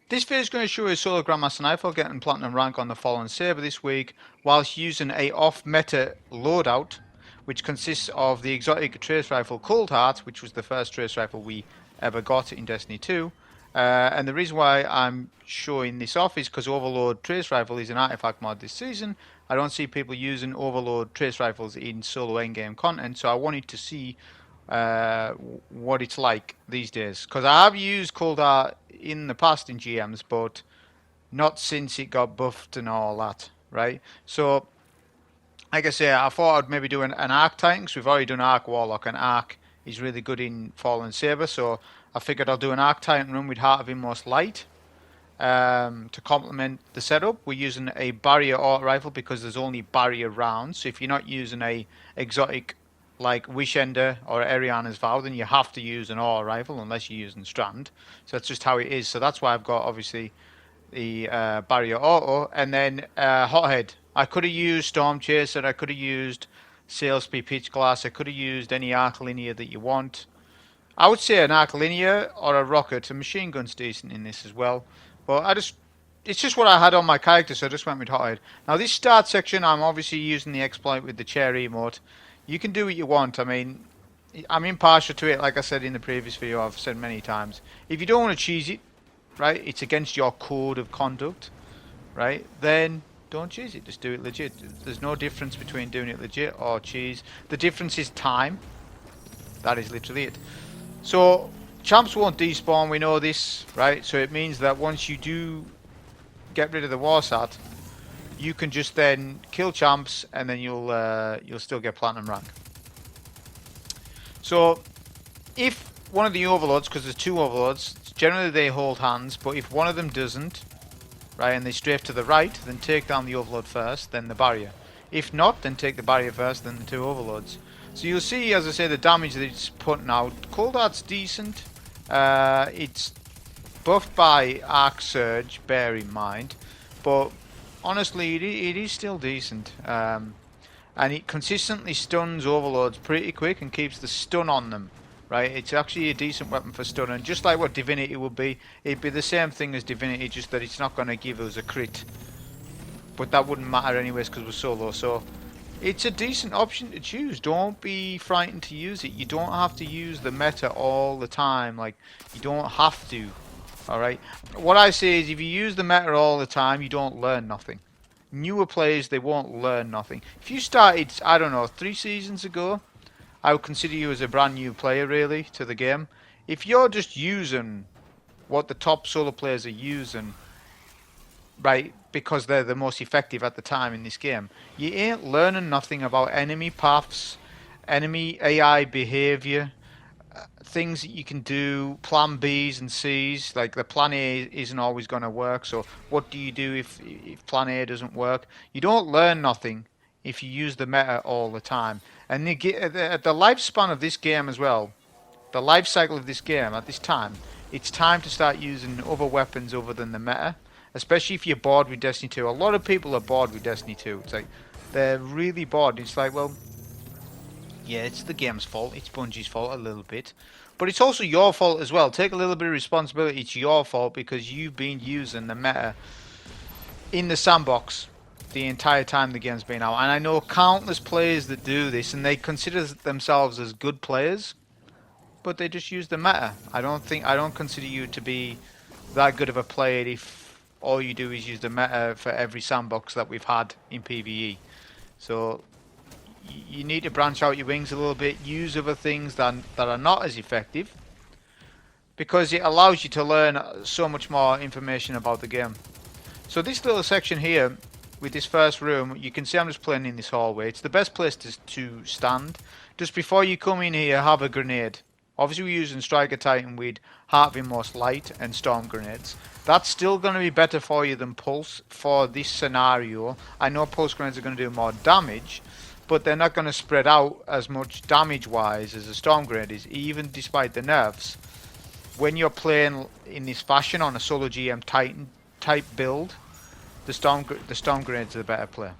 This video is going to show you Solo Grandmaster Nightfall getting Platinum rank on the Fallen Saber this week whilst using a off-meta loadout which consists of the exotic Trace Rifle Cold Heart, which was the first Trace Rifle we ever got in Destiny 2. And the reason why I'm showing this off is because Overload Trace Rifle is an artifact mod this season. I don't see people using Overload Trace Rifles in solo endgame content, so I wanted to see what it's like these days, because I have used Cold Heart in the past in GMs, but not since it got buffed and all that, right? So, like I say, I thought I'd maybe do an Arc Titan, because we've already done Arc Warlock, and Arc is really good in Fallen Saber, so I figured I'll do an Arc Titan run with Heart of Inmost Light to complement the setup. We're using a barrier auto rifle because there's only barrier rounds, so if you're not using a exotic like Wishender or Eriana's Vow, then you have to use an auto rifle unless you're using Strand. So that's just how it is. So that's why I've got obviously the barrier auto, and then Hothead. I could have used Storm Chaser, I could have used Sailspeed Pitch Glass, I could have used any arc linear that you want. I would say an arc linear or a rocket. A machine gun's decent in this as well. But it's just what I had on my character, so I just went with Hothead. Now this start section, I'm obviously using the exploit with the chair emote. You can do what you want. I mean, I'm impartial to it, like I said in the previous video, I've said many times. If you don't want to cheese it, right, it's against your code of conduct, right, then don't cheese it, just do it legit. There's no difference between doing it legit or cheese. The difference is time. That is literally it. So, champs won't despawn, we know this, right, so it means that once you do get rid of the Warsat, you can just then kill champs, and then you'll still get platinum rank. So, if one of the overlords, because there's two overlords, generally they hold hands, but if one of them doesn't, right, and they strafe to the right, then take down the overlord first, then the barrier. If not, then take the barrier first, then the two overlords. So you'll see, as I say, the damage that it's putting out. Cold Heart's decent. It's buffed by Arc Surge, bear in mind, but honestly, it is still decent, and it consistently stuns overlords pretty quick and keeps the stun on them, right? It's actually a decent weapon for stun, and just like what Divinity would be, it'd be the same thing as Divinity, just that it's not going to give us a crit, but that wouldn't matter anyways because we're solo, so it's a decent option to choose. Don't be frightened to use it. You don't have to use the meta all the time, like, you don't have to. Alright, what I say is if you use the meta all the time, you don't learn nothing. Newer players, they won't learn nothing. If you started, I don't know, 3 seasons ago, I would consider you as a brand new player really to the game. If you're just using what the top solo players are using, right, because they're the most effective at the time in this game, you ain't learning nothing about enemy paths, enemy AI behavior, things that you can do, plan B's and C's, like the plan A isn't always going to work, so what do you do if plan A doesn't work? You don't learn nothing if you use the meta all the time. And the lifespan of this game as well, the life cycle of this game at this time, it's time to start using other weapons other than the meta, especially if you're bored with Destiny 2. A lot of people are bored with Destiny 2. It's like, they're really bored. It's like, well, yeah, it's the game's fault. It's Bungie's fault a little bit. But it's also your fault as well. Take a little bit of responsibility. It's your fault because you've been using the meta in the sandbox the entire time the game's been out. And I know countless players that do this and they consider themselves as good players, but they just use the meta. I don't consider you to be that good of a player if all you do is use the meta for every sandbox that we've had in PvE. So you need to branch out your wings a little bit, use other things that are not as effective, because it allows you to learn so much more information about the game. So this little section here, with this first room, you can see I'm just playing in this hallway. It's the best place to stand. Just before you come in here, have a grenade. Obviously we're using Striker Titan with Heart of Inmost Light and Storm Grenades. That's still going to be better for you than Pulse for this scenario. I know Pulse Grenades are going to do more damage, but they're not going to spread out as much damage-wise as a Storm Grenade is, even despite the nerfs. When you're playing in this fashion on a solo GM Titan type build, the Storm Grenades are the better player.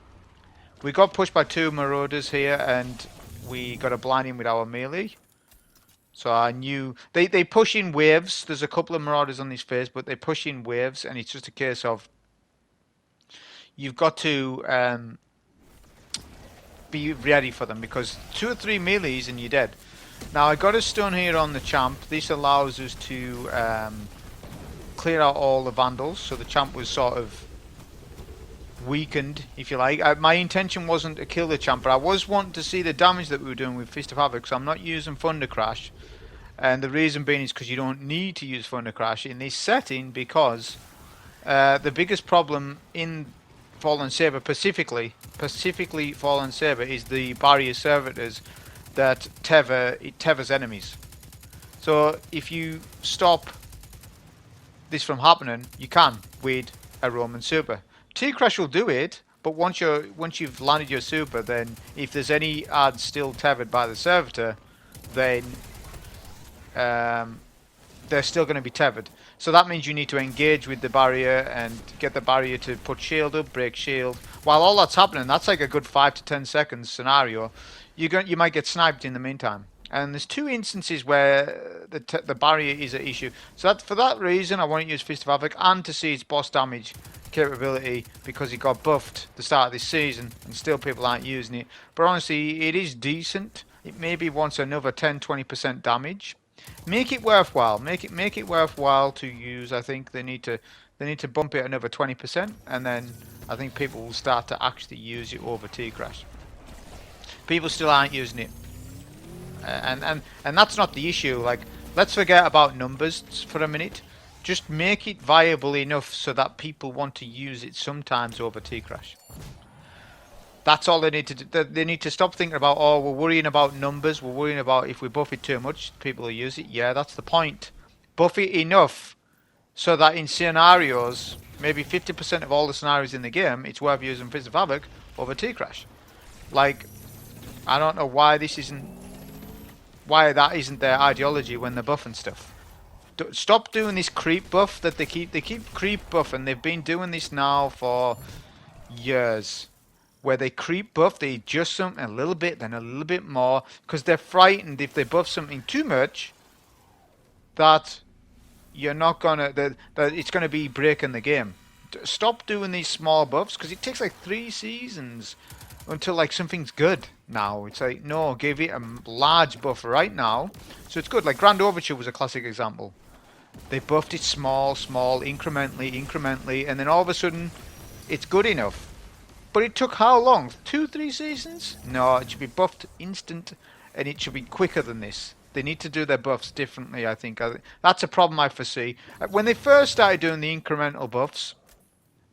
We got pushed by 2 Marauders here, and we got a blind in with our melee. So I knew they push in waves. There's a couple of marauders on this phase, but they push in waves, and it's just a case of you've got to be ready for them because 2 or 3 melees and you're dead. Now I got a stone here on the champ. This allows us to clear out all the vandals. So the champ was sort of weakened, if you like. My intention wasn't to kill the champ, but I was wanting to see the damage that we were doing with Fist of Havoc. So I'm not using Thunder Crash, and the reason being is because you don't need to use Thunder Crash in this setting because the biggest problem in Fallen Saber, specifically Fallen Saber, is the barrier servitors that tethers enemies. So if you stop this from happening, you can with a Roman super. T-Crash will do it, but once you've landed your super, then if there's any ads still tethered by the servitor, then they're still going to be tethered. So that means you need to engage with the barrier and get the barrier to put shield up, break shield. While all that's happening, that's like a good 5 to 10 seconds scenario. You might get sniped in the meantime. And there's 2 instances where the barrier is an issue. So for that reason, I want to use Fist of Havoc and to see its boss damage capability because it got buffed the start of this season and still people aren't using it. But honestly, it is decent. It maybe wants another 10-20% damage. Make it worthwhile. Make it worthwhile to use. I think they need to bump it another 20%, and then I think people will start to actually use it over T-Crash. People still aren't using it, and that's not the issue. Like, let's forget about numbers for a minute. Just make it viable enough so that people want to use it sometimes over T-Crash. That's all they need to do. They need to stop thinking about, oh, we're worrying about numbers. We're worrying about if we buff it too much, people will use it. Yeah, that's the point. Buff it enough so that in scenarios, maybe 50% of all the scenarios in the game, it's worth using Fist of Havoc over T-Crash. Like, I don't know why that isn't their ideology when they're buffing stuff. Stop doing this creep buff that they keep creep buff, and they've been doing this now for years. Where they creep buff, they adjust something a little bit, then a little bit more, because they're frightened if they buff something too much that you're not gonna that it's gonna be breaking the game. Stop doing these small buffs because it takes like 3 seasons until like something's good. Now it's like, no, give it a large buff right now, so it's good. Like Grand Overture was a classic example. They buffed it small, incrementally, and then all of a sudden, it's good enough. But it took how long? 2-3 seasons? No, it should be buffed instant, and it should be quicker than this. They need to do their buffs differently, I think. That's a problem I foresee. When they first started doing the incremental buffs,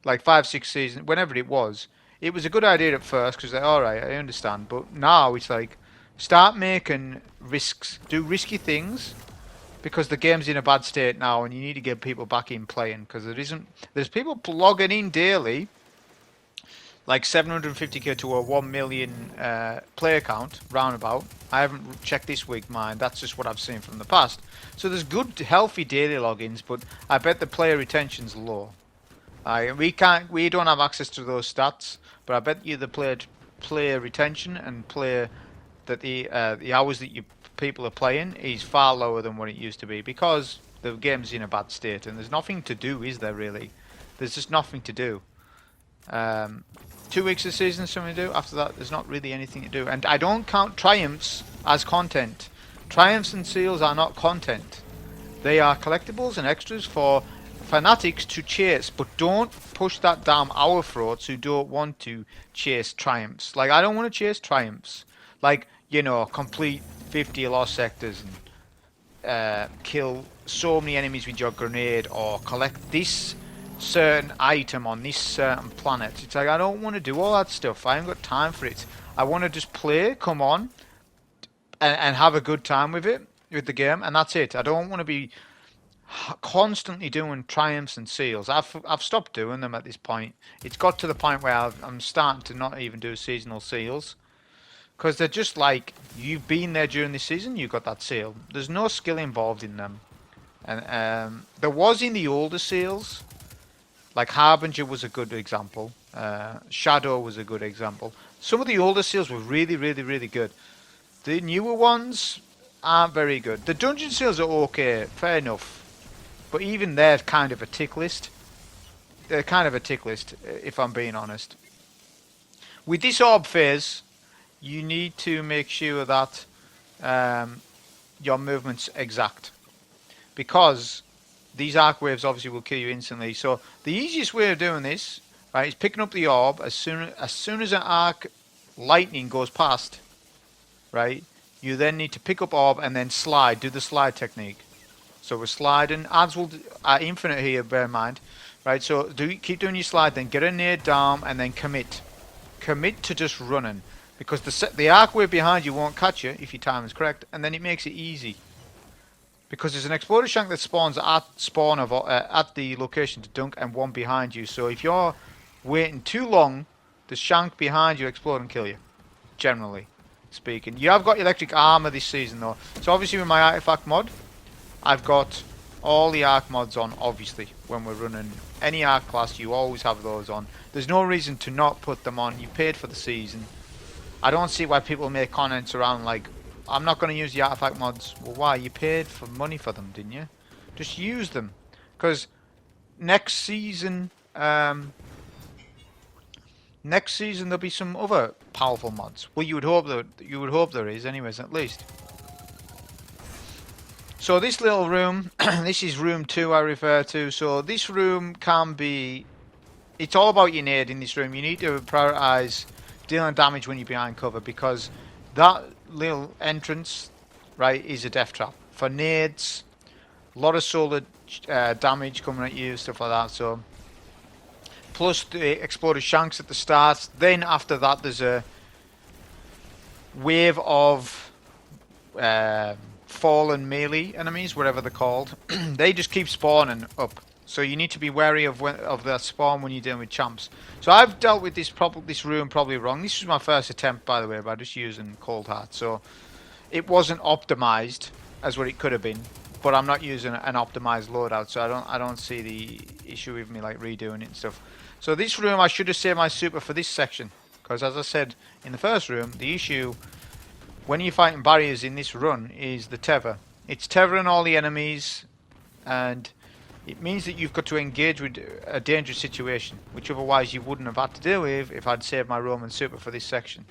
like 5-6 seasons, whenever it was a good idea at first, because they're alright, I understand. But now it's like, start making risks, do risky things, because the game's in a bad state now, and you need to get people back in playing, because there's people logging in daily, like 750k to a 1 million player count, roundabout. I haven't checked this week, mine. That's just what I've seen from the past. So there's good, healthy daily logins, but I bet the player retention's low. We don't have access to those stats, but I bet you the player retention and player that the hours that people are playing is far lower than what it used to be because the game's in a bad state and there's nothing to do, is there really? There's just nothing to do. 2 weeks of season, something to do. After that, there's not really anything to do. And I don't count triumphs as content. Triumphs and seals are not content. They are collectibles and extras for fanatics to chase, but don't push that down our throats who don't want to chase triumphs. Like, I don't want to chase triumphs. Like, you know, complete 50 lost sectors and kill so many enemies with your grenade or collect this certain item on this certain planet. It's like, I don't want to do all that stuff. I haven't got time for it. I want to just play, come on, and have a good time with it, with the game, and that's it. I don't want to be constantly doing triumphs and seals. I've stopped doing them at this point. It's got to the point where I'm starting to not even do seasonal seals. Because they're just like, you've been there during the season, you got that seal. There's no skill involved in them. And there was in the older seals. Like Harbinger was a good example. Shadow was a good example. Some of the older seals were really, really, really good. The newer ones, aren't very good. The dungeon seals are okay, fair enough. But even they're kind of a tick list. They're kind of a tick list, if I'm being honest. With this orb phase, you need to make sure that your movement's exact. Because these arc waves obviously will kill you instantly. So the easiest way of doing this, right, is picking up the orb as soon as an arc lightning goes past, right? You then need to pick up orb and then slide. Do the slide technique. So we're sliding. Ads are infinite here, bear in mind. Right, so keep doing your slide, then get a nade down, and then commit. Commit to just running. Because the arc wave behind you won't catch you if your time is correct, and then it makes it easy. Because there's an exploded shank that spawns at spawn of at the location to dunk, and one behind you. So if you're waiting too long, the shank behind you explode and kill you. Generally speaking. You have got electric armor this season though. So obviously with my artifact mod, I've got all the arc mods on, obviously. When we're running any arc class, you always have those on. There's no reason to not put them on. You paid for the season. I don't see why people make comments around like, I'm not going to use the artifact mods. Well, why? You paid for money for them, didn't you? Just use them. Because next season there'll be some other powerful mods. Well, you would hope there is, anyways, at least. So this little room, this is room 2 I refer to. So this room can be, it's all about your nade in this room. You need to prioritize dealing damage when you're behind cover, because that little entrance, right, is a death trap. For nades, a lot of solar damage coming at you, stuff like that. So plus the exploded shanks at the start. Then after that there's a wave of fallen melee enemies, whatever they're called. They just keep spawning up, so you need to be wary of that spawn when you're dealing with champs. So I've dealt with this room probably wrong. This was my first attempt, by the way, by just using Cold Heart, so it wasn't optimized as what it could have been. But I'm not using an optimized loadout, so I don't see the issue with me like redoing it and stuff. So this room, I should have saved my super for this section, because as I said in the first room, the issue when you're fighting barriers in this run is the tether. It's tethering all the enemies, and it means that you've got to engage with a dangerous situation, which otherwise you wouldn't have had to deal with if I'd saved my Roman super for this section.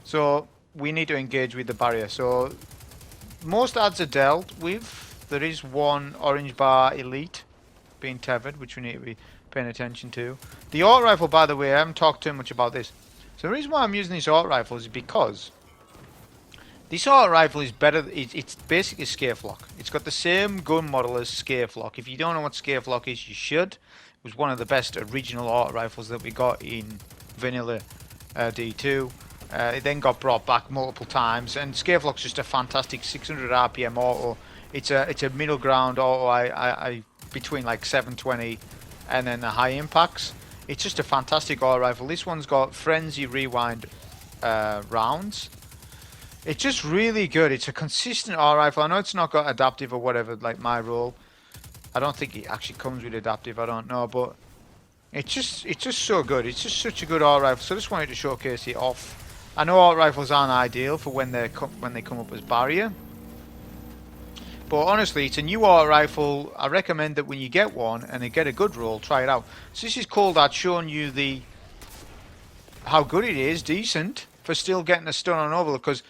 So we need to engage with the barrier. So most ads are dealt with. There is one orange bar elite being tethered, which we need to be paying attention to. The auto rifle, by the way, I haven't talked too much about this. So the reason why I'm using this auto rifle is because this auto rifle is better. It's basically a Scathelocke. It's got the same gun model as Scathelocke. If you don't know what Scathelocke is, you should. It was one of the best original auto rifles that we got in Vanilla D2. It then got brought back multiple times, and Scathelocke's just a fantastic 600 RPM auto. It's a middle ground auto. I between like 720 and then the high impacts. It's just a fantastic auto rifle. This one's got frenzy rewind rounds. It's just really good. It's a consistent auto rifle. I know it's not got adaptive or whatever like my role. I don't think it actually comes with adaptive. I don't know, but it's just so good. It's just such a good auto rifle. So I just wanted to showcase it off. I know auto rifles aren't ideal for when they come up as barrier. But honestly, it's a new auto rifle. I recommend that when you get one and you get a good roll, try it out. So this is Cold Heart showing you how good it is, decent, for still getting a stun on overload, because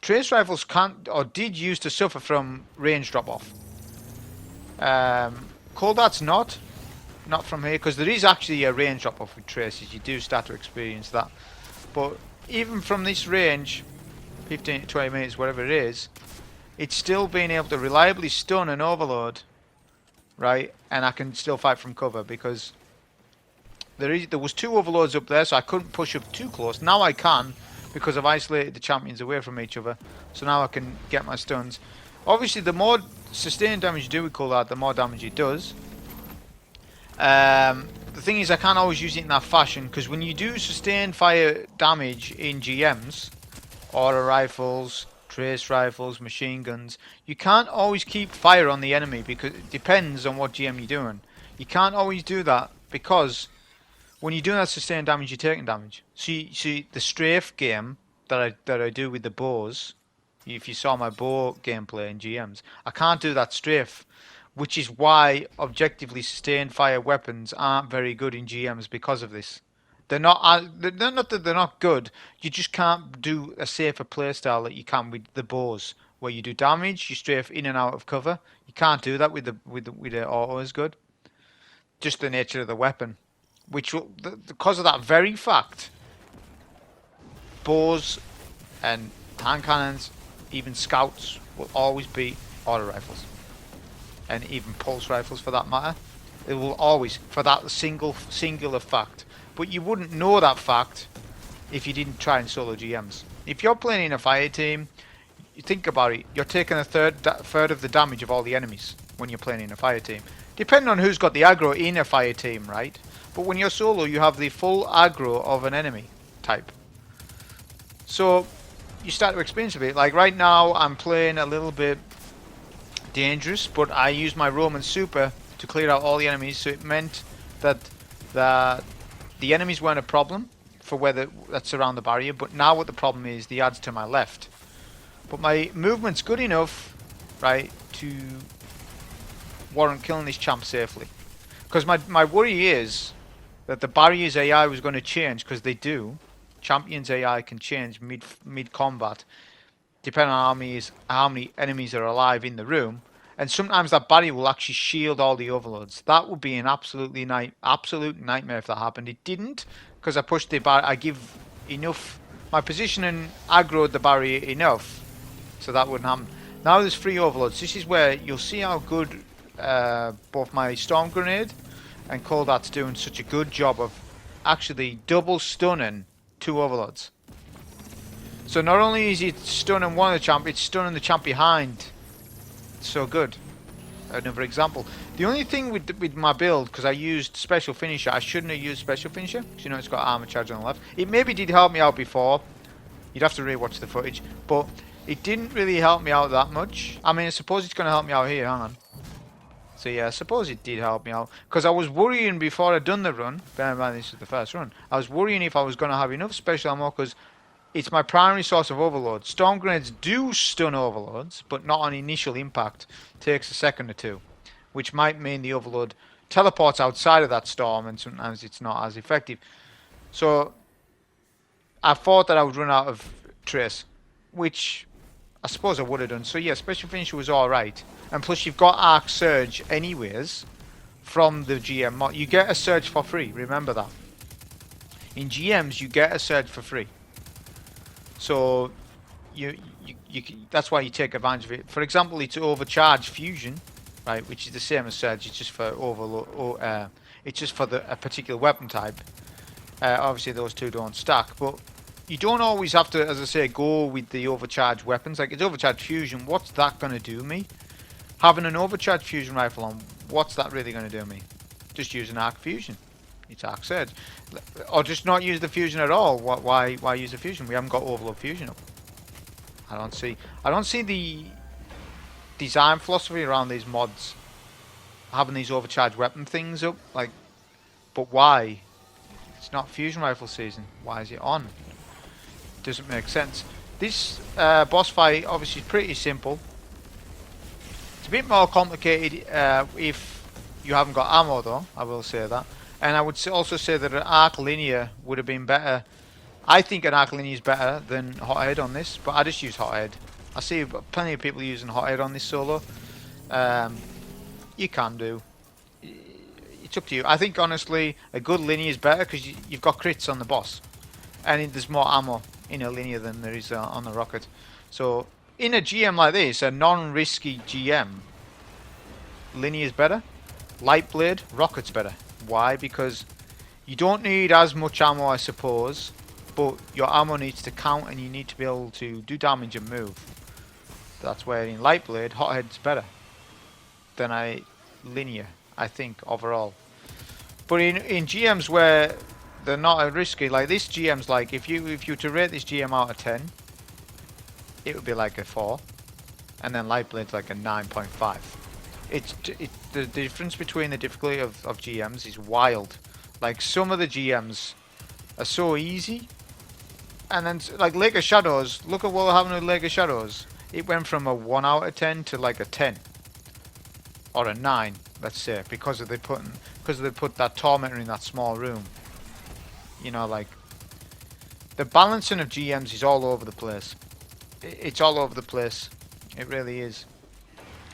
trace rifles can't or did used to suffer from range drop off. Cold Heart's not from here, because there is actually a range drop off with traces. You do start to experience that. But even from this range, 15 to 20 minutes, whatever it is, it's still being able to reliably stun and overload, right? And I can still fight from cover, because there was 2 overloads up there, so I couldn't push up too close. Now I can, because I've isolated the champions away from each other. So now I can get my stuns. Obviously, the more sustained damage you do with Cold Heart, the more damage it does. The thing is, I can't always use it in that fashion, because when you do sustained fire damage in GMs, auto rifles, trace rifles, machine guns, you can't always keep fire on the enemy, because it depends on what GM you're doing. You can't always do that, because when you're doing that sustained damage, you're taking damage. See the strafe game that I do with the bows. If you saw my bow gameplay in GMs, I can't do that strafe, which is why objectively sustained fire weapons aren't very good in GMs because of this. They're not that they're not good. You just can't do a safer playstyle that you can with the bows, where you do damage, you strafe in and out of cover. You can't do that with the auto as good. Just the nature of the weapon, which will, because of that very fact, bows and hand cannons, even scouts, will always beat auto rifles, and even pulse rifles for that matter. It will always, for that singular fact. But you wouldn't know that fact if you didn't try and solo GMs. If you're playing in a fire team, you think about it, you're taking a third of the damage of all the enemies when you're playing in a fire team. Depending on who's got the aggro in a fire team, right? But when you're solo, you have the full aggro of an enemy type. So you start to experience a bit. Like right now, I'm playing a little bit dangerous, but I used my Roman super to clear out all the enemies, so it meant that the enemies weren't a problem for that surround the barrier, but now what the problem is, the adds to my left. But my movement's good enough, right, to warrant killing this champ safely. Because my worry is that the barrier's AI was going to change, because they do. Champion's AI can change mid combat, depending on how many enemies are alive in the room. And sometimes that barrier will actually shield all the overloads. That would be an absolute nightmare if that happened. It didn't, because I pushed the barrier. I give enough. My positioning aggroed the barrier enough, so that wouldn't happen. Now there's 3 overloads. This is where you'll see how good both my storm grenade and Coldat's doing such a good job of actually double stunning 2 overloads. So not only is it stunning one of the champ, it's stunning the champ behind. So good. Another example. The only thing with my build, because I used special finisher, I shouldn't have used special finisher, because you know it's got armor charge on the left. It maybe did help me out before. You'd have to rewatch the footage, but it didn't really help me out that much. I mean, I suppose it's going to help me out here. Hang on. So yeah, I suppose it did help me out, because I was worrying before I'd done the run. Bear in mind this is the first run. I was worrying if I was going to have enough special ammo, because it's my primary source of overload. Storm grenades do stun overloads, but not on initial impact. Takes a second or two, which might mean the overload teleports outside of that storm, and sometimes it's not as effective. So I thought that I would run out of trace, which I suppose I would have done. So yeah, special finisher was alright. And plus you've got arc surge anyways from the GM mod. You get a surge for free, remember that. In GMs you get a surge for free. So you that's why you take advantage of it. For example, it's overcharged fusion, right, which is the same as surge. It's just for overload. It's just for a particular weapon type. Obviously, those two don't stack, but you don't always have to, as I say, go with the overcharged weapons. Like it's overcharged fusion. What's that going to do me? Having an overcharged fusion rifle on, what's that really going to do me? Just use an arc fusion. It's arc surge, or just not use the fusion at all. Why use the fusion? We haven't got overload fusion up. I don't see the design philosophy around these mods having these overcharged weapon things up. Like, but why? It's not fusion rifle season. Why is it on? Doesn't make sense. This boss fight obviously is pretty simple. It's a bit more complicated if you haven't got ammo, though. I will say that. And I would also say that an arc linear would have been better. I think an arc linear is better than hothead on this, but I just use hothead. I see plenty of people using hothead on this solo. You can do. It's up to you. I think honestly a good linear is better because you've got crits on the boss, and there's more ammo in a linear than there is on the rocket. So in a GM like this, a non-risky GM, linear is better. Light blade, rocket's better. Why? Because you don't need as much ammo, I suppose, but your ammo needs to count and you need to be able to do damage and move. That's where in light blade, hothead's better than a linear, I think, overall. But in GMs where they're not risky, like this GM's like, if you were to rate this GM out of 10, it would be like a 4, and then light blade's like a 9.5. The difference between the difficulty of GMs is wild. Like some of the GMs are so easy, And then like Lake of Shadows, look at what happened with Lake of Shadows. It went from a 1 out of 10 to like a 10 or a 9, let's say, because they put that tormentor in that small room. You know, like the balancing of GMs is all over the place. It's all over the place. It really is.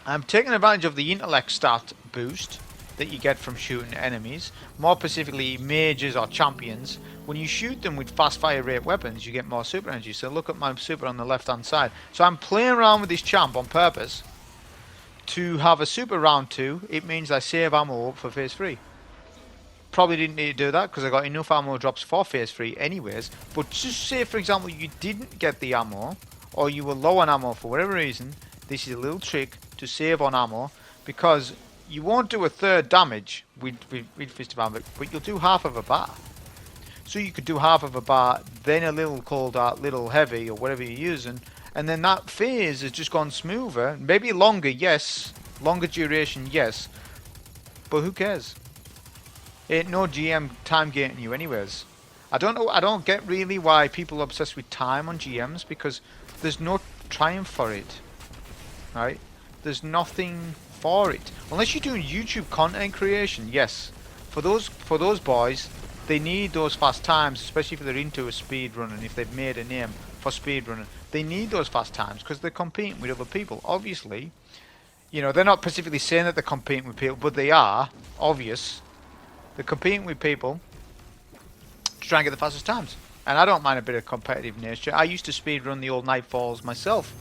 I'm taking advantage of the intellect stat boost that you get from shooting enemies, more specifically mages or champions. When you shoot them with fast fire rate weapons, you get more super energy. So look at my super on the left hand side. So I'm playing around with this champ on purpose to have a super round 2. It means I save ammo up for phase 3. Probably didn't need to do that because I got enough ammo drops for phase 3 anyways. But just say for example you didn't get the ammo, or you were low on ammo for whatever reason, this is a little trick to save on ammo, because you won't do a third damage with Fist of Amber, but you'll do half of a bar. So you could do half of a bar, then a little cold art, little heavy, or whatever you're using, and then that phase has just gone smoother. Maybe longer, yes. Longer duration, yes. But who cares? Ain't no GM time gating you anyways. I don't know, I don't get really why people are obsessed with time on GMs, because there's no triumph for it. Right? There's nothing for it. Unless you're doing YouTube content creation, yes. For those boys, they need those fast times, especially if they're into a speed run and if they've made a name for speed running. They need those fast times because they're competing with other people. Obviously, you know, they're not specifically saying that they're competing with people, but they are, obvious. They're competing with people to try and get the fastest times. And I don't mind a bit of competitive nature. I used to speed run the old Nightfalls myself.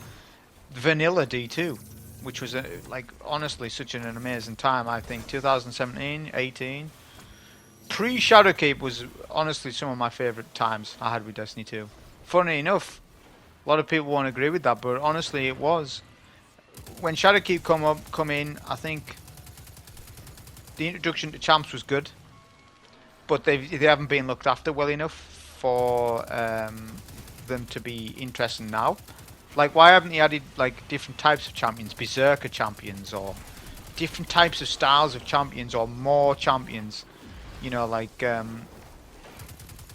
Vanilla D2, which was like honestly such an amazing time. I think 2017, 18, pre-Shadowkeep was honestly some of my favourite times I had with Destiny 2. Funny enough, a lot of people won't agree with that, but honestly it was. When Shadowkeep come in, I think the introduction to champs was good, but they haven't been looked after well enough for them to be interesting now. Like, why haven't they added like different types of champions, berserker champions, or different types of styles of champions, or more champions? You know, like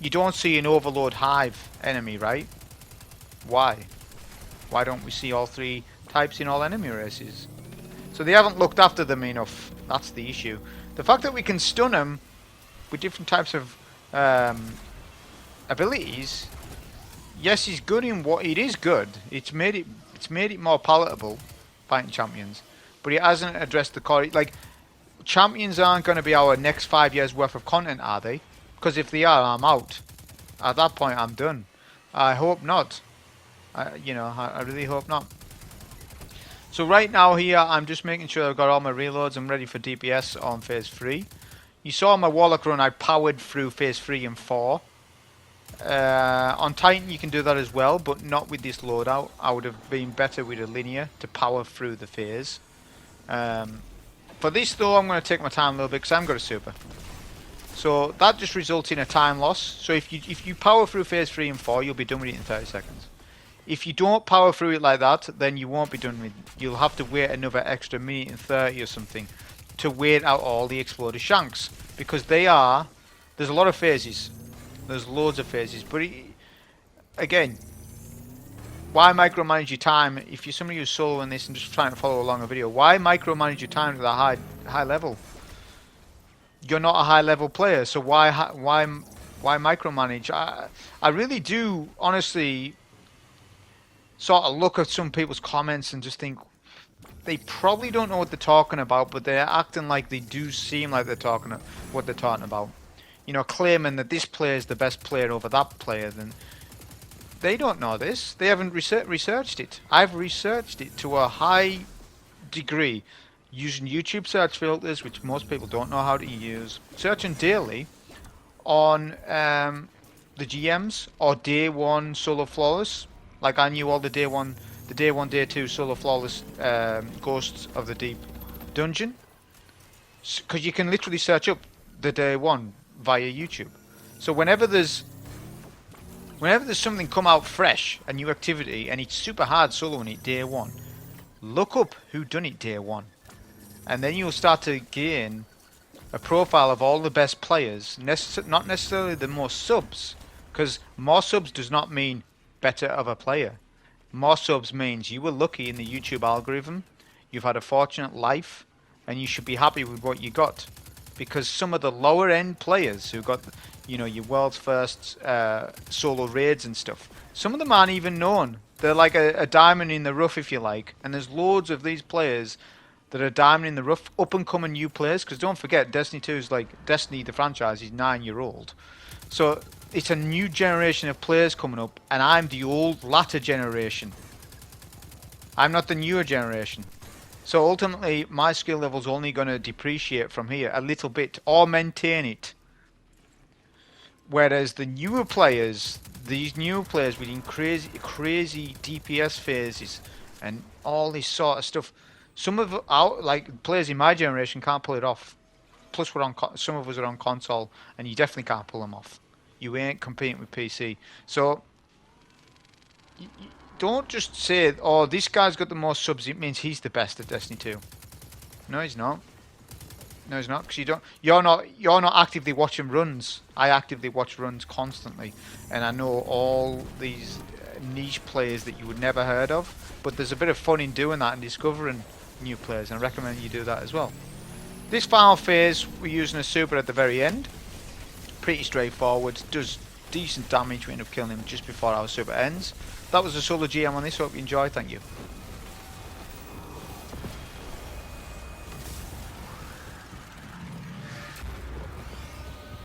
you don't see an Overlord Hive enemy, right? Why? Why don't we see all 3 types in all enemy races? So they haven't looked after them enough. That's the issue. The fact that we can stun them with different types of abilities. Yes, he's good in what it is good. It's made it more palatable, fighting champions, but it hasn't addressed the core. Like, champions aren't going to be our next 5 years worth of content, are they? Because if they are, I'm out. At that point, I'm done. I hope not. I really hope not. So right now here, I'm just making sure I've got all my reloads. I'm ready for DPS on phase 3. You saw my Warlock run. I powered through phase 3 and 4. On Titan you can do that as well, but not with this loadout. I would have been better with a linear to power through the phase. For this though, I'm going to take my time a little bit because I haven't got a super. So that just results in a time loss. So if you power through phase 3 and 4, you'll be done with it in 30 seconds. If you don't power through it like that, then you won't be done with it. You'll have to wait another extra minute and 30 or something to wait out all the exploded shanks, because there's a lot of phases. There's loads of phases, but again, why micromanage your time if you're somebody who's soloing this and just trying to follow along a video? Why micromanage your time to the high level? You're not a high level player, so why micromanage? I really do honestly sort of look at some people's comments and just think they probably don't know what they're talking about, but they're acting like they do seem like they're talking what they're talking about. You know, claiming that this player is the best player over that player. Then they don't know this. They haven't researched it. I've researched it to a high degree using YouTube search filters, which most people don't know how to use. Searching daily on the GMs or day 1 solo flawless. Like, I knew all the day 1, day 2 solo flawless Ghosts of the Deep dungeon, because you can literally search up the day 1 via YouTube. So whenever there's something come out fresh, a new activity, and it's super hard soloing it day 1, look up who done it day 1, and then you'll start to gain a profile of all the best players. Not necessarily the most subs, Because more subs does not mean better of a player. More subs means you were lucky in the YouTube algorithm, you've had a fortunate life, and you should be happy with what you got. Because some of the lower end players who got, your world's first solo raids and stuff, some of them aren't even known. They're like a diamond in the rough, if you like. And there's loads of these players that are diamond in the rough, up and coming new players. Because don't forget, Destiny 2 is like Destiny, the franchise, is 9-year-old. So it's a new generation of players coming up, and I'm the old latter generation. I'm not the newer generation. So ultimately, my skill level's only going to depreciate from here a little bit, or maintain it. Whereas the newer players, these newer players with crazy DPS phases and all this sort of stuff, some of our like players in my generation can't pull it off. Plus, some of us are on console, and you definitely can't pull them off. You ain't competing with PC. So don't just say, "Oh, this guy's got the most subs. It means he's the best at Destiny 2." No, he's not. No, he's not. Because You're not actively watching runs. I actively watch runs constantly, and I know all these niche players that you would never heard of. But there's a bit of fun in doing that and discovering new players, and I recommend you do that as well. This final phase, we're using a super at the very end. Pretty straightforward. Does decent damage. We end up killing him just before our super ends. That was the solo GM on this. Hope you enjoyed. Thank you.